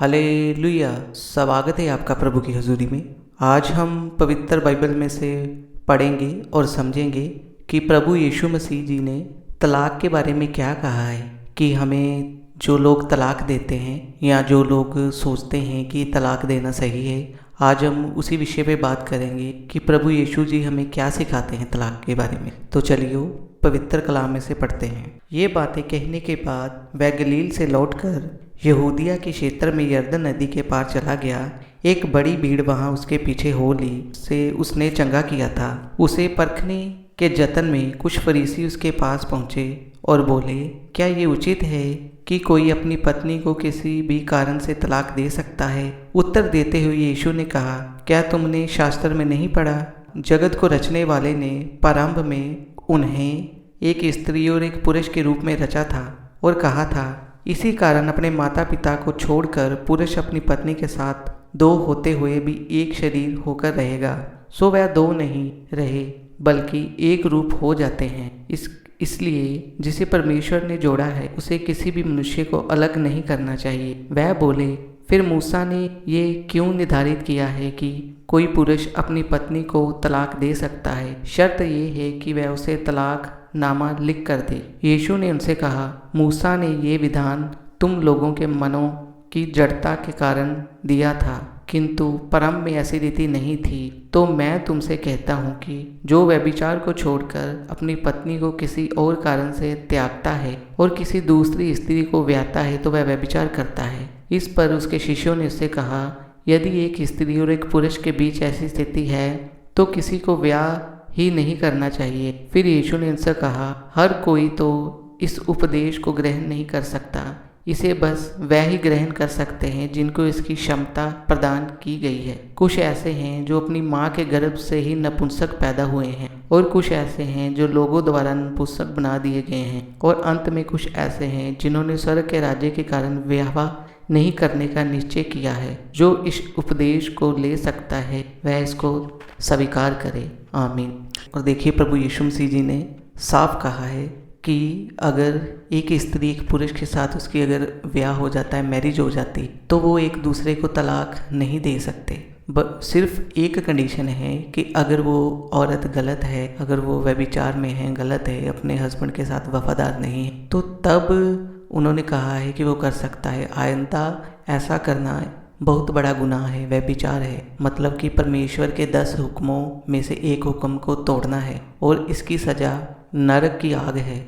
Hallelujah. स्वागत है आपका प्रभु की हजूरी में। आज हम पवित्र बाइबल में से पढ़ेंगे और समझेंगे कि प्रभु यीशु मसीह जी ने तलाक के बारे में क्या कहा है। कि हमें जो लोग तलाक देते हैं या जो लोग सोचते हैं कि तलाक देना सही है, आज हम उसी विषय पे बात करेंगे कि प्रभु यीशु जी हमें क्या सिखाते हैं तलाक के बारे में। तो चलिए पवित्र कलाम में से पढ़ते हैं। ये बातें कहने के बाद वह गलील से लौटकर यहूदिया के क्षेत्र में यरदन नदी के पार चला गया। एक बड़ी भीड़ वहां उसके पीछे हो ली से उसने चंगा किया था। उसे परखने के जतन में कुछ फरीसी उसके पास पहुंचे और बोले, क्या ये उचित है कि कोई अपनी पत्नी को किसी भी कारण से तलाक दे सकता है? उत्तर देते हुए यीशु ने कहा, क्या तुमने शास्त्र में नहीं पढ़ा, जगत को रचने वाले ने प्रारंभ में उन्हें एक स्त्री और एक पुरुष के रूप में रचा था और कहा था, इसी कारण अपने माता पिता को छोड़कर पुरुष अपनी पत्नी के साथ दो होते हुए भी एक शरीर होकर रहेगा। सो वह दो नहीं रहे बल्कि एक रूप हो जाते हैं। इसलिए जिसे परमेश्वर ने जोड़ा है उसे किसी भी मनुष्य को अलग नहीं करना चाहिए। वह बोले, फिर मूसा ने ये क्यों निर्धारित किया है कि कोई पुरुष अपनी पत्नी को तलाक दे सकता है? शर्त ये है कि वह उसे तलाक नामा लिख कर दे। यीशु ने उनसे कहा, मूसा ने ये विधान तुम लोगों के मनों की जड़ता के कारण दिया था, किंतु प्रारंभ में ऐसी रीति नहीं थी। तो मैं तुमसे कहता हूँ कि जो व्यभिचार को छोड़कर अपनी पत्नी को किसी और कारण से त्यागता है और किसी दूसरी स्त्री को ब्याहता है तो वह व्यभिचार करता है। इस पर उसके शिष्यों ने उससे कहा, यदि एक स्त्री और एक पुरुष के बीच ऐसी स्थिति है तो किसी को ब्याह ही नहीं करना चाहिए। फिर यीशु ने उनसे कहा, हर कोई तो इस उपदेश को ग्रहण नहीं कर सकता, इसे बस वह ही ग्रहण कर सकते हैं जिनको इसकी क्षमता प्रदान की गई है। कुछ ऐसे हैं जो अपनी माँ के गर्भ से ही नपुंसक पैदा हुए हैं, और कुछ ऐसे हैं जो लोगों द्वारा नपुंसक बना दिए गए हैं, और अंत में कुछ ऐसे हैं जिन्होंने स्वर्ग के राज्य के कारण विवाह नहीं करने का निश्चय किया है। जो इस उपदेश को ले सकता है वह इसको स्वीकार करे। आमीन। और देखिए, प्रभु यीशु मसीह जी ने साफ कहा है कि अगर एक स्त्री एक पुरुष के साथ उसकी अगर ब्याह हो जाता है, मैरिज हो जाती, तो वो एक दूसरे को तलाक नहीं दे सकते। सिर्फ एक कंडीशन है कि अगर वो औरत गलत है, अगर वो व्यभिचार में है, गलत है, अपने हस्बैंड के साथ वफादार नहीं है, तो तब उन्होंने कहा है कि वो कर सकता है। आइंदा ऐसा करना बहुत बड़ा गुनाह है, व्यभिचार है। मतलब कि परमेश्वर के 10 हुक्मों में से एक हुक्म को तोड़ना है और इसकी सज़ा नरक की आग है।